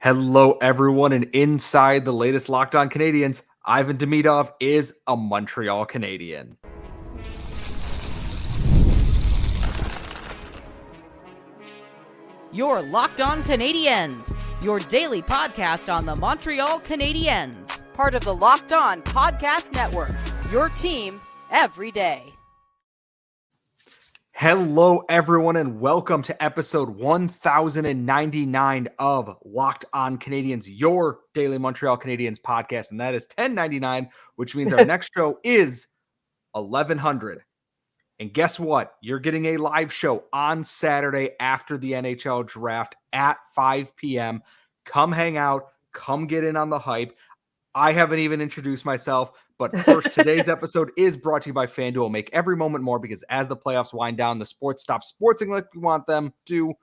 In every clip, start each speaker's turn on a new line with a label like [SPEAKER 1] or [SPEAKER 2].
[SPEAKER 1] Hello, everyone, and inside the latest Locked On Canadiens, Ivan Demidov is a Montreal Canadien.
[SPEAKER 2] You're Locked On Canadiens, your daily podcast on the Montreal Canadiens, part of the Locked On Podcast Network, your team every day.
[SPEAKER 1] Hello, everyone, and welcome to episode 1099 of Locked On Canadiens, your daily Montreal Canadiens podcast, and that is 1099, which means our next show is 1100. And guess what? You're getting a live show on Saturday after the NHL Draft at 5 p.m. Come hang out. Come get in on the hype. I haven't even introduced myself, but first, today's episode is brought to you by FanDuel. Make every moment more because as the playoffs wind down, the sports stop sportsing like we want them to.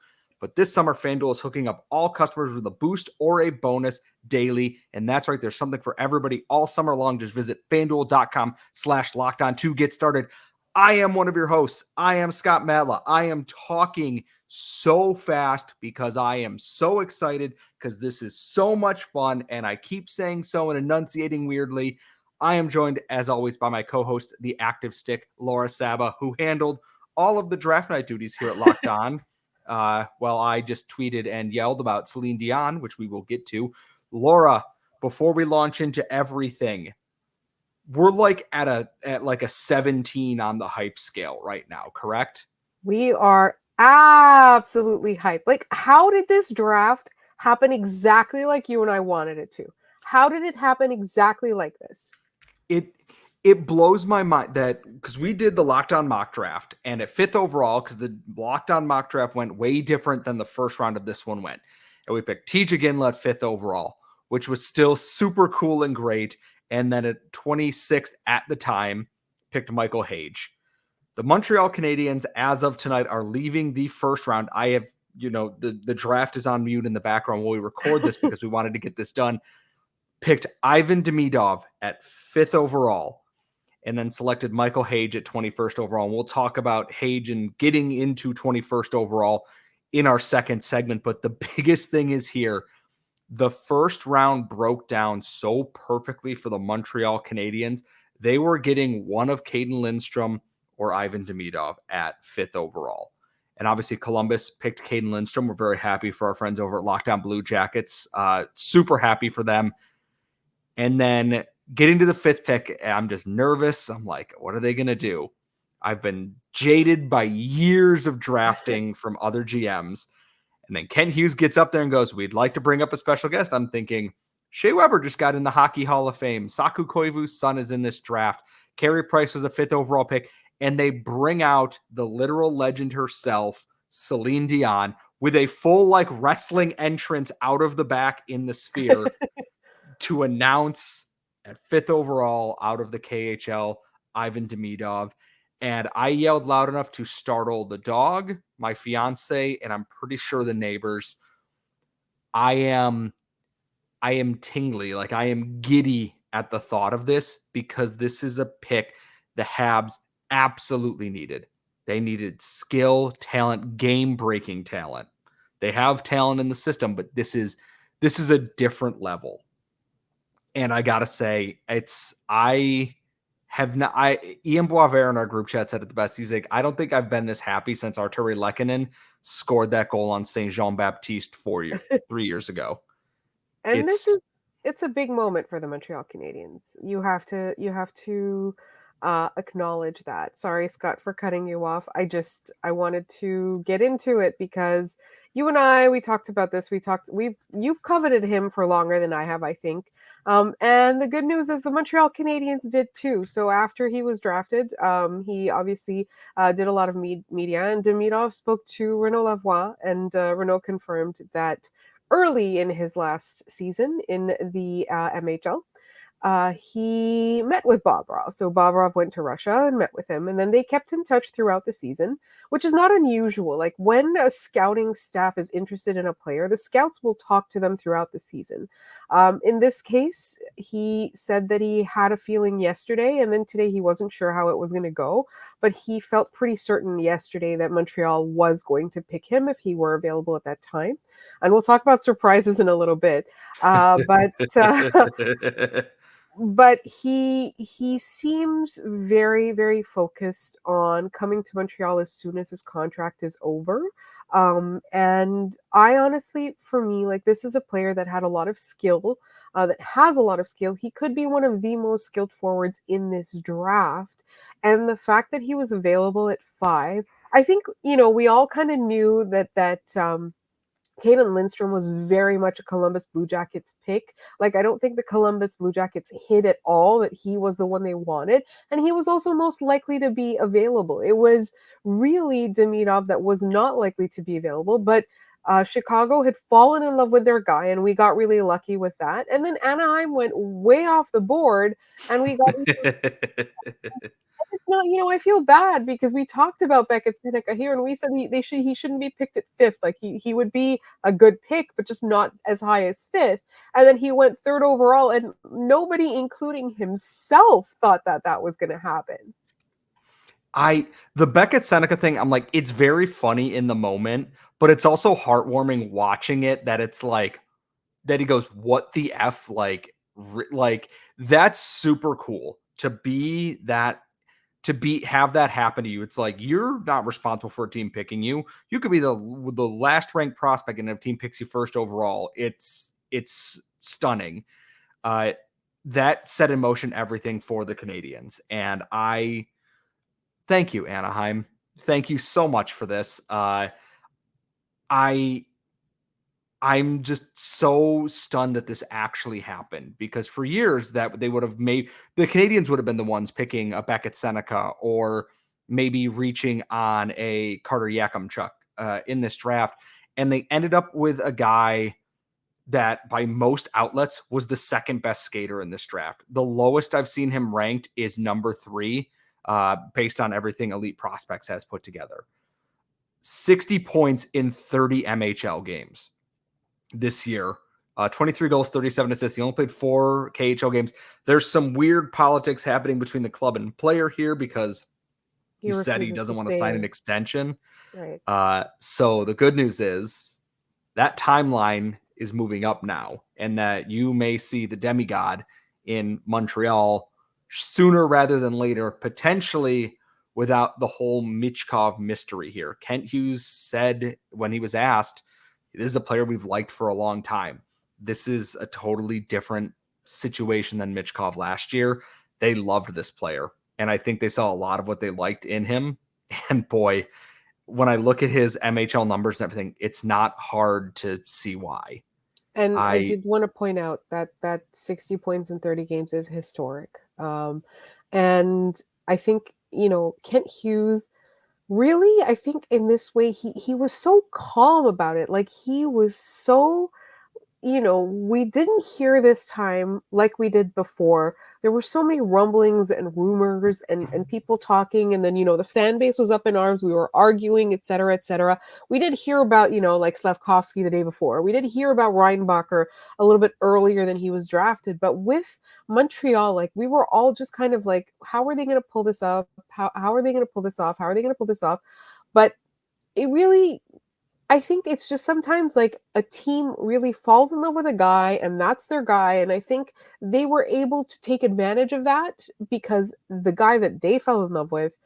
[SPEAKER 1] But this summer, FanDuel is hooking up all customers with a boost or a bonus daily. And that's right. There's something for everybody all summer long. Just visit FanDuel.com/lockedon to get started. I am one of your hosts. I am Scott Matla. I am talking so fast because I am so excited because this is so much fun. And I keep saying so and enunciating weirdly. I am joined, as always, by my co-host, the active stick, Laura Saba, who handled all of the draft night duties here at Locked On. While I just tweeted and yelled about Celine Dion, which we will get to. Laura, before we launch into everything, we're like at a 17 on the hype scale right now, correct?
[SPEAKER 3] We are absolutely hyped. Like, how did this draft happen exactly like you and I wanted it to? How did it happen exactly like this?
[SPEAKER 1] It blows my mind that because we did the Locked On mock draft and at 5th overall, because the Locked On mock draft went way different than the first round of this one went. And we picked TJ Ginla at 5th overall, which was still super cool and great. And then at 26th at the time, picked Michael Hage. The Montreal Canadiens, as of tonight, are leaving the first round. I have, the draft is on mute in the background while we record this because we wanted to get this done. Picked Ivan Demidov at 5th overall, and then selected Michael Hage at 21st overall. And we'll talk about Hage and getting into 21st overall in our second segment. But the biggest thing is here. The first round broke down so perfectly for the Montreal Canadiens. They were getting one of Caden Lindstrom or Ivan Demidov at 5th overall. And obviously Columbus picked Caden Lindstrom. We're very happy for our friends over at Locked On Blue Jackets. Super happy for them. And then getting to the 5th pick, I'm just nervous. I'm like, what are they going to do? I've been jaded by years of drafting from other GMs. And then Ken Hughes gets up there and goes, we'd like to bring up a special guest. I'm thinking, Shea Weber just got in the Hockey Hall of Fame. Saku Koivu's son is in this draft. Carey Price was a 5th overall pick. And they bring out the literal legend herself, Celine Dion, with a full wrestling entrance out of the back in the sphere to announce at 5th overall out of the KHL, Ivan Demidov. And I yelled loud enough to startle the dog, my fiance, and I'm pretty sure the neighbors. I am tingly. I am giddy at the thought of this because this is a pick the Habs absolutely needed. They needed skill, talent, game-breaking talent. They have talent in the system, but this is a different level. And I gotta say, Ian Boisvert in our group chat said it the best. He's like, I don't think I've been this happy since Arturi Lehkonen scored that goal on Saint Jean Baptiste 3 years ago.
[SPEAKER 3] And it's a big moment for the Montreal Canadiens. You have to acknowledge that. Sorry, Scott, for cutting you off. I wanted to get into it because you and we talked about this. You've coveted him for longer than I have, I think. And the good news is the Montreal Canadiens did too. So after he was drafted, he obviously did a lot of media, and Demidov spoke to Renaud Lavoie, and Renaud confirmed that early in his last season in the MHL, he met with Bobrov. So Bobrov went to Russia and met with him, and then they kept in touch throughout the season, which is not unusual. Like when a scouting staff is interested in a player, the scouts will talk to them throughout the season. In this case, he said that he had a feeling yesterday, and then today he wasn't sure how it was going to go, but he felt pretty certain yesterday that Montreal was going to pick him if he were available at that time. And we'll talk about surprises in a little bit. But he seems very, very focused on coming to Montreal as soon as his contract is over. And I honestly, for me, like this is a player that had a lot of skill, that has a lot of skill. He could be one of the most skilled forwards in this draft. And the fact that he was available at 5, I think, we all kind of knew that Caden Lindstrom was very much a Columbus Blue Jackets pick. Like, I don't think the Columbus Blue Jackets hid at all that he was the one they wanted. And he was also most likely to be available. It was really Demidov that was not likely to be available, but Chicago had fallen in love with their guy, and we got really lucky with that. And then Anaheim went way off the board, and we got it's not, I feel bad because we talked about Beckett Seneca here, and we said he shouldn't be picked at 5th. Like he would be a good pick, but just not as high as 5th. And then he went 3rd overall, and nobody, including himself, thought that was going to happen.
[SPEAKER 1] The Beckett Seneca thing, I'm like, it's very funny in the moment, but it's also heartwarming watching it that it's like that he goes, what the F? Like that's super cool to be that, have that happen to you. It's like, you're not responsible for a team picking you. You could be the last ranked prospect and if a team picks you 1st overall. It's stunning. That set in motion everything for the Canadiens. And I thank you, Anaheim. Thank you so much for this. I'm just so stunned that this actually happened because for years that they would have made the Canadiens would have been the ones picking a Beckett Seneca or maybe reaching on a Carter Yakimchuk in this draft. And they ended up with a guy that by most outlets was the 2nd best skater in this draft. The lowest I've seen him ranked is number 3 based on everything Elite Prospects has put together. 60 points in 30 MHL games this year. 23 goals, 37 assists. He only played 4 KHL games. There's some weird politics happening between the club and player here because he said he doesn't want to sign an extension.
[SPEAKER 3] Right.
[SPEAKER 1] So the good news is that timeline is moving up now, and that you may see the demigod in Montreal sooner rather than later, potentially without the whole Michkov mystery here. Kent Hughes said when he was asked, this is a player we've liked for a long time. This is a totally different situation than Michkov last year. They loved this player, and I think they saw a lot of what they liked in him. And boy, when I look at his MHL numbers and everything, it's not hard to see why.
[SPEAKER 3] And I did want to point out that 60 points in 30 games is historic. And I think, Kent Hughes, really, I think in this way, he was so calm about it. Like he was so, we didn't hear this time like we did before. There were so many rumblings and rumors and people talking. And then, the fan base was up in arms. We were arguing, et cetera, et cetera. We did hear about, like Slavkovsky the day before. We did hear about Reinbacher a little bit earlier than he was drafted. But with Montreal, like we were all just kind of like, how are they going to pull this up? How are they going to pull this off? How are they going to pull this off? But it really, I think it's just sometimes like a team really falls in love with a guy and that's their guy. And I think they were able to take advantage of that because the guy that they fell in love with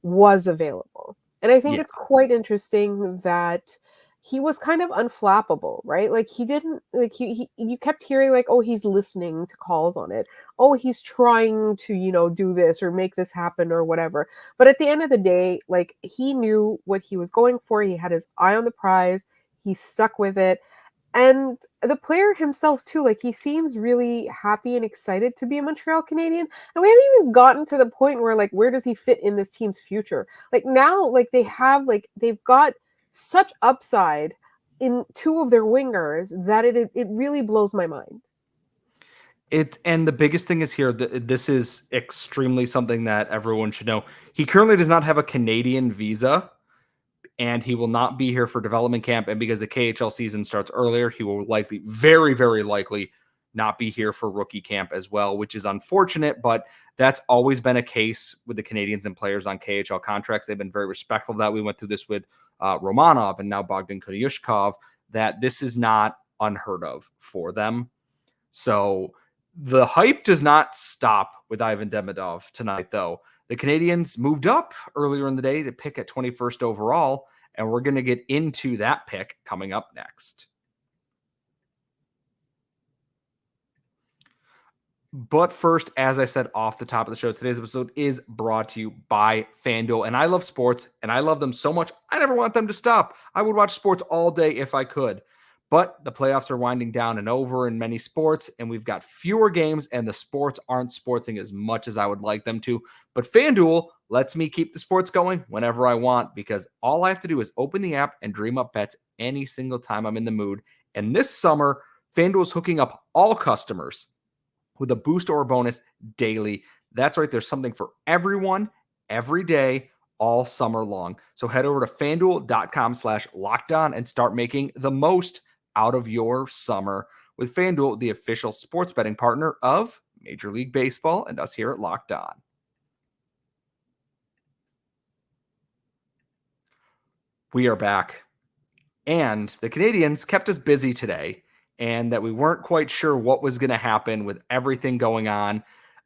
[SPEAKER 3] was available. And I think it's quite interesting that he was kind of unflappable, right? Like he didn't like you kept hearing like, oh, he's listening to calls on it. Oh, he's trying to, do this or make this happen or whatever. But at the end of the day, like he knew what he was going for. He had his eye on the prize. He stuck with it. And the player himself too, like he seems really happy and excited to be a Montreal Canadien. And we haven't even gotten to the point where like, where does he fit in this team's future? Like now, like they've got such upside in 2 of their wingers that it really blows my mind.
[SPEAKER 1] And the biggest thing is here, this is extremely something that everyone should know. He currently does not have a Canadian visa, and he will not be here for development camp. And because the KHL season starts earlier, he will likely, very, very likely, not be here for rookie camp as well, which is unfortunate, but that's always been a case with the Canadiens and players on KHL contracts. They've been very respectful of that. We went through this with Romanov and now Bogdan Kodyushkov, that this is not unheard of for them. So the hype does not stop with Ivan Demidov tonight, though. The Canadiens moved up earlier in the day to pick at 21st overall, and we're going to get into that pick coming up next. But first, as I said off the top of the show, today's episode is brought to you by FanDuel. And I love sports, and I love them so much, I never want them to stop. I would watch sports all day if I could. But the playoffs are winding down and over in many sports, and we've got fewer games, and the sports aren't sportsing as much as I would like them to. But FanDuel lets me keep the sports going whenever I want, because all I have to do is open the app and dream up bets any single time I'm in the mood. And this summer, FanDuel is hooking up all customers with a boost or a bonus daily. That's right. There's something for everyone, every day, all summer long. So head over to fanduel.com/lockedon and start making the most out of your summer with FanDuel, the official sports betting partner of Major League Baseball and us here at Locked On. We are back. And the Canadiens kept us busy today, and that we weren't quite sure what was going to happen with everything going on.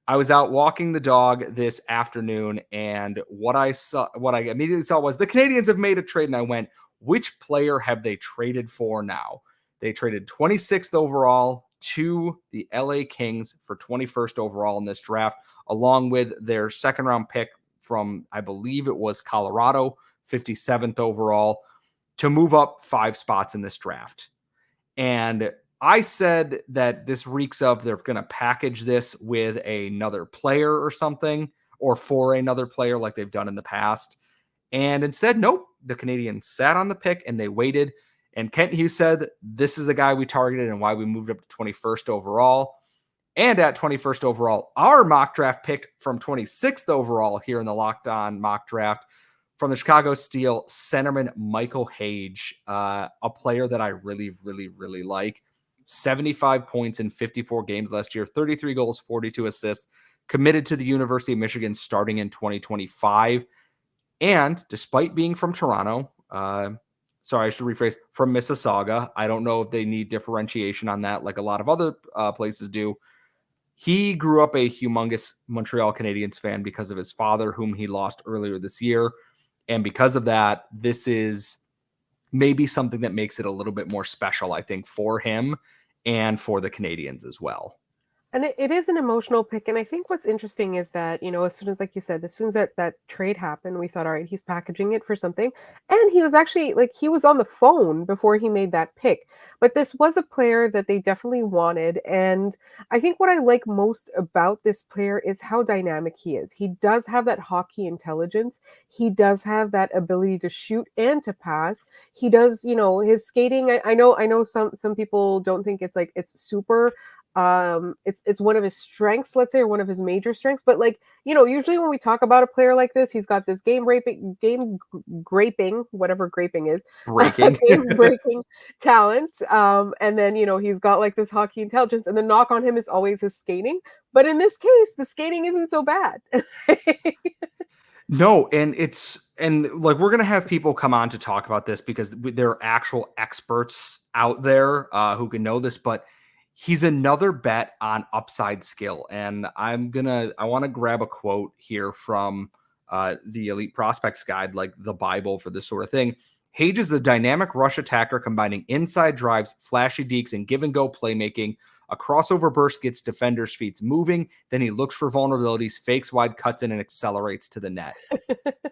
[SPEAKER 1] I was out walking the dog this afternoon, and what I immediately saw was the Canadiens have made a trade, and I went, which player have they traded for now? They traded 26th overall to the LA Kings for 21st overall in this draft, along with their second round pick from, I believe it was Colorado, 57th overall, to move up 5 spots in this draft. And I said that this reeks of they're going to package this with another player or something, or for another player like they've done in the past. And instead, nope, the Canadiens sat on the pick and they waited. And Kent Hughes said, this is the guy we targeted and why we moved up to 21st overall. And at 21st overall, our mock draft pick from 26th overall here in the Locked On mock draft from the Chicago Steel, centerman Michael Hage, a player that I really, really, really like. 75 points in 54 games last year, 33 goals, 42 assists, committed to the University of Michigan starting in 2025. And despite being from Toronto, sorry, I should rephrase, from Mississauga, I don't know if they need differentiation on that like a lot of other places do. He grew up a humongous Montreal Canadiens fan because of his father, whom he lost earlier this year. And because of that, this is maybe something that makes it a little bit more special, I think, for him and for the Canadiens as well.
[SPEAKER 3] And it is an emotional pick. And I think what's interesting is that, as soon as, like you said, as soon as that trade happened, we thought, all right, he's packaging it for something. And he was actually he was on the phone before he made that pick. But this was a player that they definitely wanted. And I think what I like most about this player is how dynamic he is. He does have that hockey intelligence. He does have that ability to shoot and to pass. He does, his skating. I know some people don't think it's super. It's one of his strengths, let's say, or one of his major strengths. But usually when we talk about a player like this, he's got this game graping, whatever graping is, game breaking talent. And then he's got this hockey intelligence, and the knock on him is always his skating. But in this case, the skating isn't so bad.
[SPEAKER 1] No, and we're going to have people come on to talk about this because there are actual experts out there who can know this, but he's another bet on upside skill. And I want to grab a quote here from the Elite Prospects Guide, like the Bible for this sort of thing. Hage is a dynamic rush attacker combining inside drives, flashy dekes, and give-and-go playmaking. A crossover burst gets defenders' feet moving. Then he looks for vulnerabilities, fakes wide, cuts in, and accelerates to the net.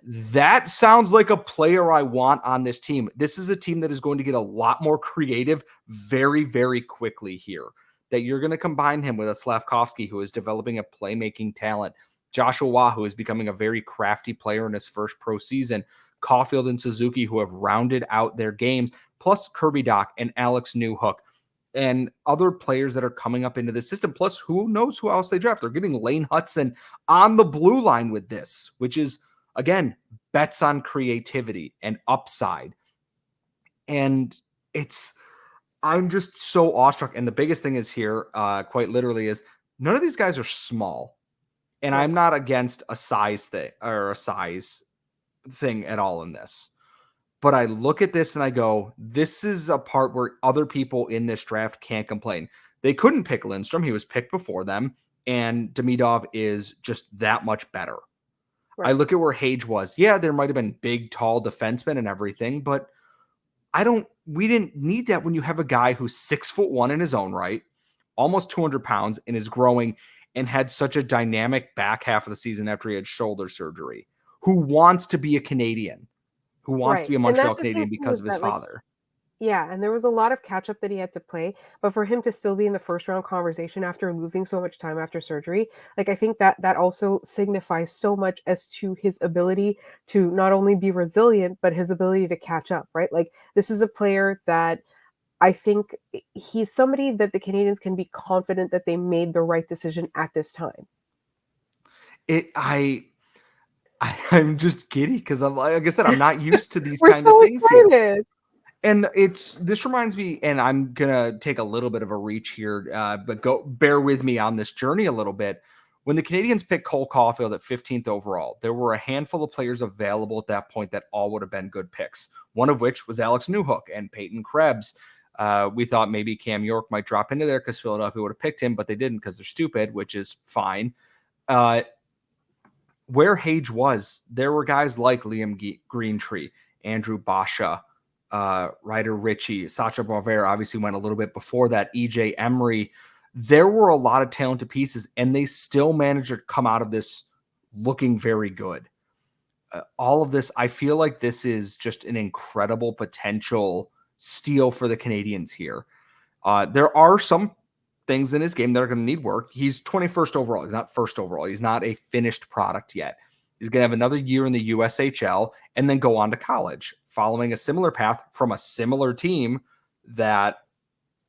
[SPEAKER 1] That sounds like a player I want on this team. This is a team that is going to get a lot more creative very, very quickly here. That you're going to combine him with a Slavkovsky, who is developing a playmaking talent. Joshua Waugh, who is becoming a very crafty player in his first pro season. Caulfield and Suzuki, who have rounded out their games. Plus Kirby Dach and Alex Newhook. and other players that are coming up into the system. Plus, who knows who else they draft? They're getting Lane Hudson on the blue line with this, which is, again, bets on creativity and upside. And I'm just so awestruck. And the biggest thing is here, quite literally, is none of these guys are small. And I'm not against a size thing at all in this. But I look at this and I go, this is a part where other people in this draft can't complain. They couldn't pick Lindstrom. He was picked before them. And Demidov is just that much better. Right. I look at where Hage was. Yeah, there might have been big, tall defensemen and everything, but we didn't need that when you have a guy who's 6'1" in his own right, almost 200 pounds, and is growing and had such a dynamic back half of the season after he had shoulder surgery, who wants to be a Canadian, who wants to be a Montreal Canadian because of his father.
[SPEAKER 3] Yeah, and there was a lot of catch-up that he had to play, but for him to still be in the first-round conversation after losing so much time after surgery, like, I think that also signifies so much as to his ability to not only be resilient, but his ability to catch up, right? Like, this is a player that I think he's somebody that the Canadiens can be confident that they made the right decision at this time.
[SPEAKER 1] I'm just giddy because like I said, I'm not used to these kind of things here. And this reminds me, and I'm gonna take a little bit of a reach here, but bear with me on this journey a little bit. When the Canadiens picked Cole Caulfield at 15th overall, there were a handful of players available at that point that all would have been good picks. One of which was Alex Newhook and Peyton Krebs. We thought maybe Cam York might drop into there because Philadelphia would have picked him, but they didn't because they're stupid, which is fine. Where Hage was, there were guys like Liam Greentree, Andrew Basha, Ryder Ritchie, Sacha Boisvert obviously went a little bit before that, EJ Emery. There were a lot of talented pieces, and they still managed to come out of this looking very good. All of this, I feel like this is just an incredible potential steal for the Canadiens here. There are some things in his game that are going to need work. He's 21st overall. He's not first overall. He's not a finished product yet. He's going to have another year in the USHL and then go on to college, following a similar path from a similar team that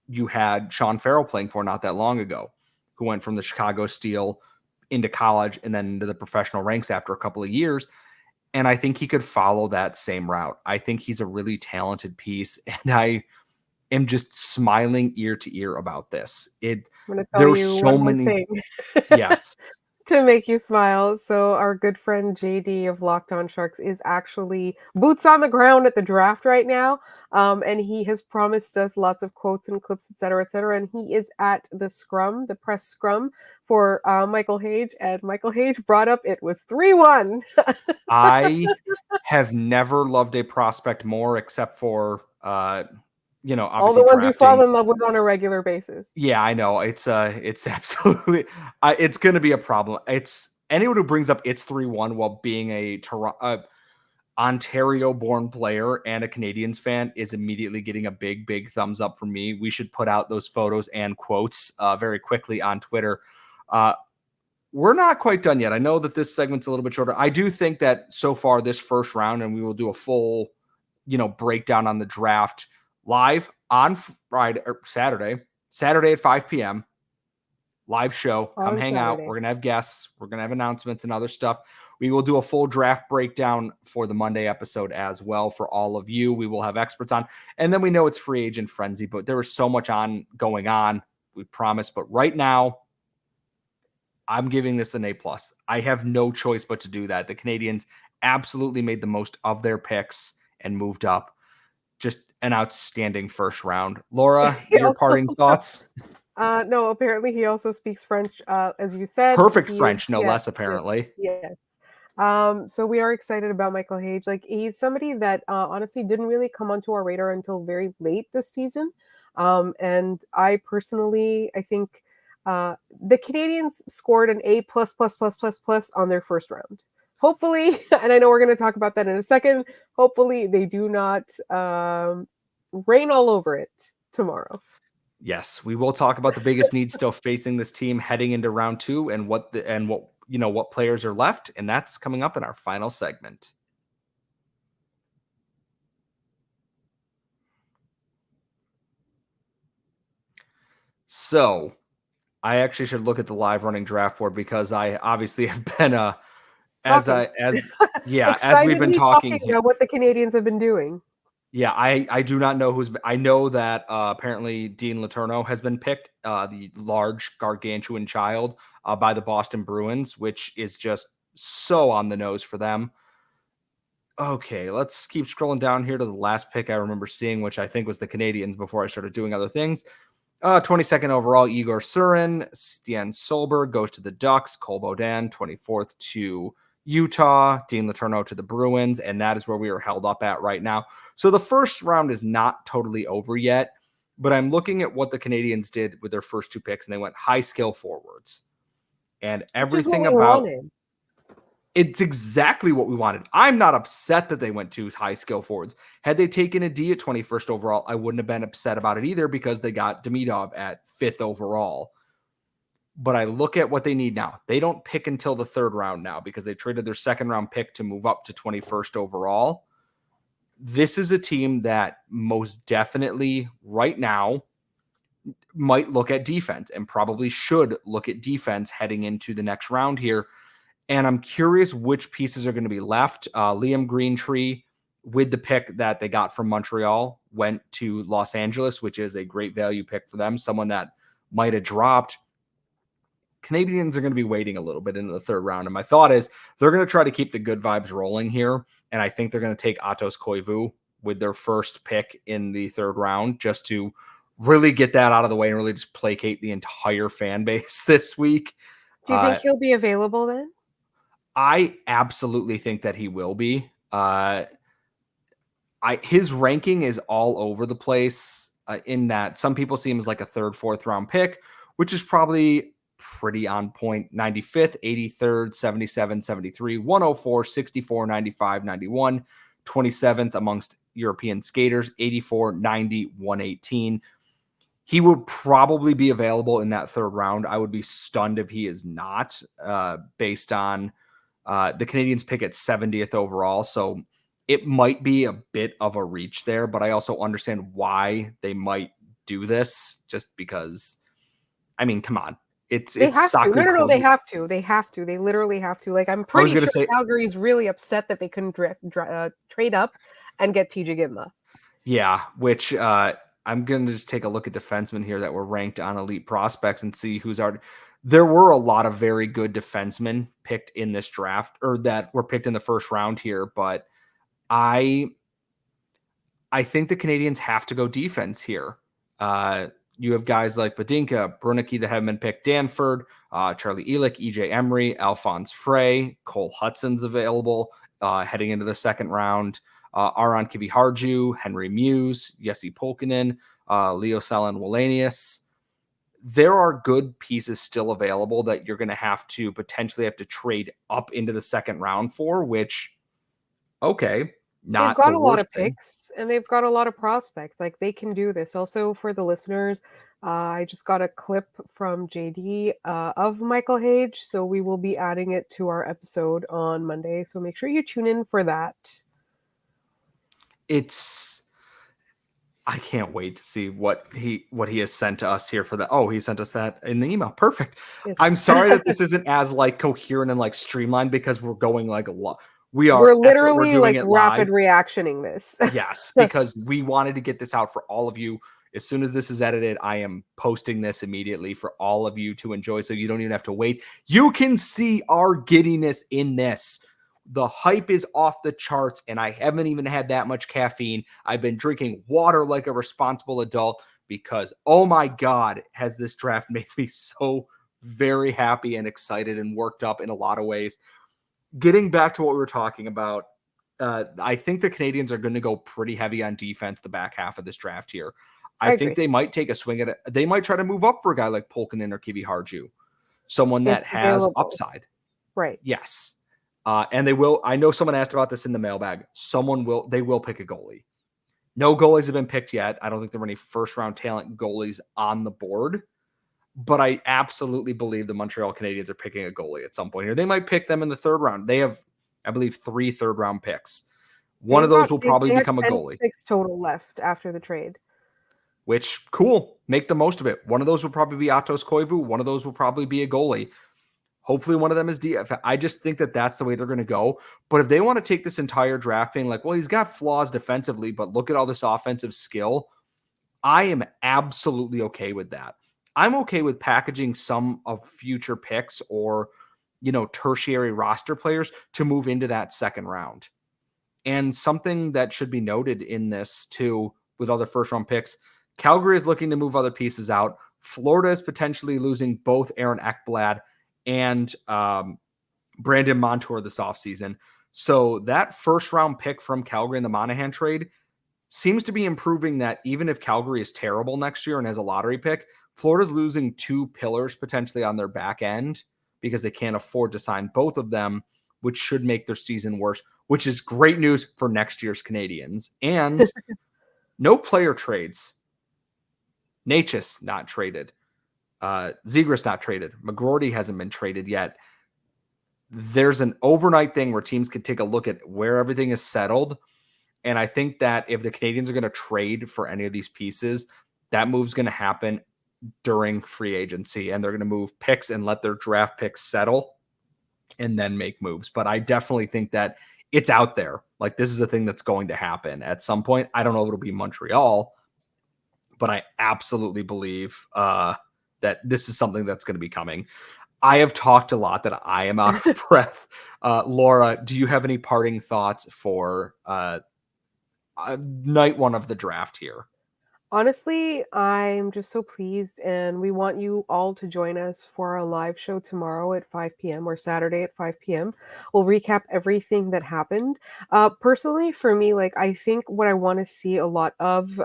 [SPEAKER 1] you had Sean Farrell playing for not that long ago, who went from the Chicago Steel into college and then into the professional ranks after a couple of years. And I think he could follow that same route. I think he's a really talented piece, and I am just smiling ear to ear about this. There were so many. Yes.
[SPEAKER 3] To make you smile. So our good friend JD of Locked On Sharks is actually boots on the ground at the draft right now. And he has promised us lots of quotes and clips, et cetera, et cetera. And he is at the press scrum for Michael Hage. And Michael Hage brought up it was 3-1.
[SPEAKER 1] I have never loved a prospect more, except for obviously
[SPEAKER 3] all the ones you fall in love with on a regular basis.
[SPEAKER 1] Yeah, I know. It's absolutely, it's going to be a problem. It's anyone who brings up it's 3-1 while being a Ontario-born player and a Canadiens fan is immediately getting a big, big thumbs up from me. We should put out those photos and quotes very quickly on Twitter. We're not quite done yet. I know that this segment's a little bit shorter. I do think that so far this first round, and we will do a full, breakdown on the draft live on Friday or Saturday at 5 p.m. live show. Come hang out. We're going to have guests. We're going to have announcements and other stuff. We will do a full draft breakdown for the Monday episode as well for all of you. We will have experts on, and then we know it's free agent frenzy, but there was so much going on. We promise. But right now, I'm giving this an A+. I have no choice but to do that. The Canadiens absolutely made the most of their picks and moved up. Just an outstanding first round. Laura, your parting thoughts?
[SPEAKER 3] No, apparently he also speaks French, as you said.
[SPEAKER 1] Perfect French, no less, apparently.
[SPEAKER 3] Yes. So we are excited about Michael Hage. Like, he's somebody that honestly didn't really come onto our radar until very late this season. And I personally, I think the Canadiens scored an A+++++ on their first round. Hopefully, and I know we're going to talk about that in a second, hopefully they do not rain all over it tomorrow.
[SPEAKER 1] Yes, we will talk about the biggest need still facing this team heading into round 2 and what players are left, and that's coming up in our final segment. So I actually should look at the live running draft board because I obviously have been as we've been
[SPEAKER 3] Excitedly
[SPEAKER 1] talking
[SPEAKER 3] talking
[SPEAKER 1] here.
[SPEAKER 3] about what the Canadians have been doing.
[SPEAKER 1] Yeah, I do not know I know that apparently Dean Letourneau has been picked, the large gargantuan child, by the Boston Bruins, which is just so on the nose for them. Okay, let's keep scrolling down here to the last pick I remember seeing, which I think was the Canadians before I started doing other things. 22nd overall, Igor Surin. Stian Solberg goes to the Ducks. Cole Beaudin, 24th to Utah. Dean Letourneau to the Bruins. And that is where we are held up at right now. So the first round is not totally over yet, but I'm looking at what the Canadians did with their first two picks, and they went high skill forwards. And
[SPEAKER 3] Which is what
[SPEAKER 1] everything
[SPEAKER 3] we
[SPEAKER 1] about
[SPEAKER 3] wanted.
[SPEAKER 1] it's exactly what we wanted. I'm not upset that they went to high skill forwards. Had they taken a D at 21st overall, I wouldn't have been upset about it either because they got Demidov at 5th overall. But I look at what they need now. They don't pick until the third round now because they traded their second round pick to move up to 21st overall. This is a team that most definitely right now might look at defense and probably should look at defense heading into the next round here. And I'm curious which pieces are going to be left. Liam Greentree, with the pick that they got from Montreal, went to Los Angeles, which is a great value pick for them, someone that might have dropped. Canadians are going to be waiting a little bit into the third round. And my thought is they're going to try to keep the good vibes rolling here. And I think they're going to take Atos Koivu with their first pick in the third round just to really get that out of the way and really just placate the entire fan base this week.
[SPEAKER 3] Do you think he'll be available then?
[SPEAKER 1] I absolutely think that he will be. His ranking is all over the place in that some people see him as like a third, fourth round pick, which is probably pretty on point. 95th, 83rd, 77, 73, 104, 64, 95, 91, 27th amongst European skaters, 84, 90, 118. He would probably be available in that third round. I would be stunned if he is not, based on the Canadians pick at 70th overall. So it might be a bit of a reach there, but I also understand why they might do this just because, I mean, come on. It's
[SPEAKER 3] They have to.
[SPEAKER 1] Saku
[SPEAKER 3] No,
[SPEAKER 1] Koivu.
[SPEAKER 3] they have to. They have to. They literally have to. Like, I'm pretty sure Calgary's really upset that they couldn't trade up and get TJ Gimba.
[SPEAKER 1] Yeah, which I'm going to just take a look at defensemen here that were ranked on Elite Prospects and see who's already. There were a lot of very good defensemen picked in this draft, or that were picked in the first round here, but I think the Canadians have to go defense here. You have guys like Badinka, Brunicky that haven't been picked, Danford, Charlie Elick, EJ Emery, Alphonse Frey, Cole Hudson's available heading into the second round. Aron Kiviharju, Henry Muse, Jesse Pulkkinen, Leo Salin Wallenius. There are good pieces still available that you're going to potentially have to trade up into the second round for, which, okay, not
[SPEAKER 3] they've got
[SPEAKER 1] the
[SPEAKER 3] a lot
[SPEAKER 1] worst
[SPEAKER 3] of
[SPEAKER 1] thing.
[SPEAKER 3] picks and they've got a lot of prospects. Like, they can do this. Also, for the listeners, I just got a clip from JD of Michael Hage, so we will be adding it to our episode on Monday. So make sure you tune in for that.
[SPEAKER 1] I can't wait to see what he has sent to us here for that. Oh, he sent us that in the email. Perfect.
[SPEAKER 3] Yes.
[SPEAKER 1] I'm sorry that this isn't as like coherent and like streamlined because we're going like a lot.
[SPEAKER 3] We're literally
[SPEAKER 1] doing
[SPEAKER 3] like
[SPEAKER 1] it
[SPEAKER 3] rapid
[SPEAKER 1] live.
[SPEAKER 3] reactioning this.
[SPEAKER 1] Yes, because we wanted to get this out for all of you. As soon as this is edited, I am posting this immediately for all of you to enjoy, so you don't even have to wait. You can see our giddiness in this. The hype is off the charts, and I haven't even had that much caffeine. I've been drinking water like a responsible adult because, oh my God, has this draft made me so very happy and excited and worked up in a lot of ways. Getting back to what we were talking about, I think the Canadians are going to go pretty heavy on defense the back half of this draft here. I think they might take a swing at it. They might try to move up for a guy like Pulkkinen or Kiviharju, someone that has upside.
[SPEAKER 3] Right.
[SPEAKER 1] Yes. And they will. I know someone asked about this in the mailbag. They will pick a goalie. No goalies have been picked yet. I don't think there were any first round talent goalies on the board, but I absolutely believe the Montreal Canadiens are picking a goalie at some point here. They might pick them in the third round. They have, I believe, 3 third round picks. One of those will probably become a goalie.
[SPEAKER 3] 6 total left after the trade.
[SPEAKER 1] which cool, make the most of it. One of those will probably be Atos Koivu. One of those will probably be a goalie. Hopefully one of them is DF. I just think that that's the way they're going to go. But if they want to take this entire draft being like, well, he's got flaws defensively, but look at all this offensive skill, I am absolutely okay with that. I'm okay with packaging some of future picks or, tertiary roster players to move into that second round. And something that should be noted in this too, with other first round picks, Calgary is looking to move other pieces out. Florida is potentially losing both Aaron Ekblad and Brandon Montour this offseason. So that first round pick from Calgary in the Monahan trade seems to be improving that even if Calgary is terrible next year and has a lottery pick, Florida's losing two pillars potentially on their back end because they can't afford to sign both of them, which should make their season worse, which is great news for next year's Canadiens. And no player trades. Natchez not traded. Zegras not traded. McGroarty hasn't been traded yet. There's an overnight thing where teams can take a look at where everything is settled. And I think that if the Canadiens are going to trade for any of these pieces, that move's going to happen during free agency. And they're going to move picks and let their draft picks settle and then make moves. But I definitely think that it's out there. Like, this is a thing that's going to happen at some point. I don't know if it'll be Montreal, but I absolutely believe that this is something that's going to be coming. I have talked a lot that I am out of breath. Laura, do you have any parting thoughts for night one of the draft here?
[SPEAKER 3] Honestly, I'm just so pleased, and we want you all to join us for our live show tomorrow at 5 p.m. or Saturday at 5 p.m. We'll recap everything that happened. Personally, for me, I think what I want to see a lot of,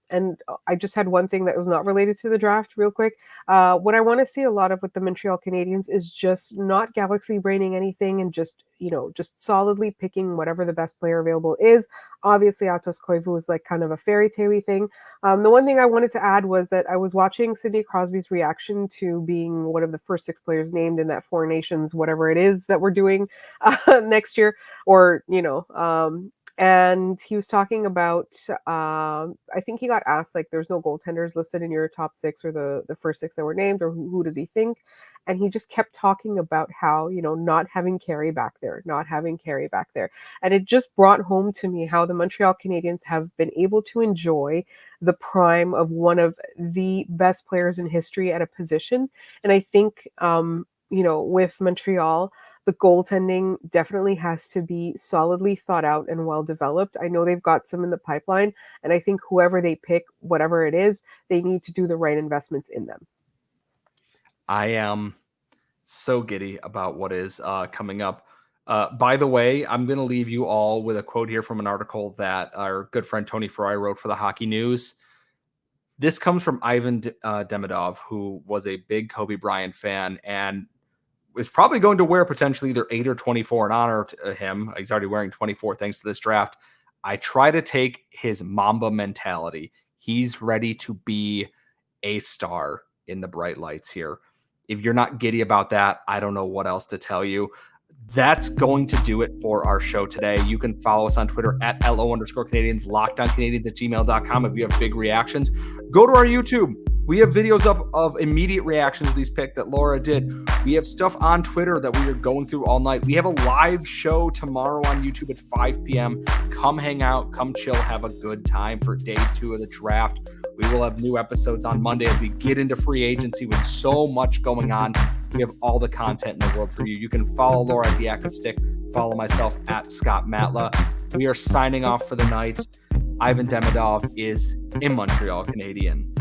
[SPEAKER 3] and I just had one thing that was not related to the draft real quick. What I want to see a lot of with the Montreal Canadiens is just not galaxy braining anything and just solidly picking whatever the best player available is. Obviously, Atos Koivu is kind of a fairy tale thing. The one thing I wanted to add was that I was watching Sidney Crosby's reaction to being one of the first 6 players named in that Four Nations, whatever it is that we're doing next year, or, and he was talking about, I think he got asked, there's no goaltenders listed in your top 6 or the first 6 that were named, or who does he think? And he just kept talking about how, not having Carey back there. And it just brought home to me how the Montreal Canadiens have been able to enjoy the prime of one of the best players in history at a position. And I think, with Montreal, the goaltending definitely has to be solidly thought out and well developed. I know they've got some in the pipeline, and I think whoever they pick, whatever it is, they need to do the right investments in them.
[SPEAKER 1] I am so giddy about what is coming up. By the way, I'm going to leave you all with a quote here from an article that our good friend Tony Fry wrote for the Hockey News. This comes from Ivan Demidov, who was a big Kobe Bryant fan and is probably going to wear potentially either 8 or 24 in honor to him. He's already wearing 24 thanks to this draft. I try to take his Mamba mentality. He's ready to be a star in the bright lights here. If you're not giddy about that, I don't know what else to tell you. That's going to do it for our show today. You can follow us on Twitter at @LO_Canadiens, LockedOnCanadiens@gmail.com. If you have big reactions, go to our YouTube. We have videos up of immediate reactions to these picks that Laura did. We have stuff on Twitter that we are going through all night. We have a live show tomorrow on YouTube at 5 p.m. Come hang out, come chill, have a good time for day 2 of the draft. We will have new episodes on Monday as we get into free agency with so much going on. We have all the content in the world for you. You can follow Laura at The Active Stick, follow myself at Scott Matla. We are signing off for the night. Ivan Demidov is in Montreal Canadian.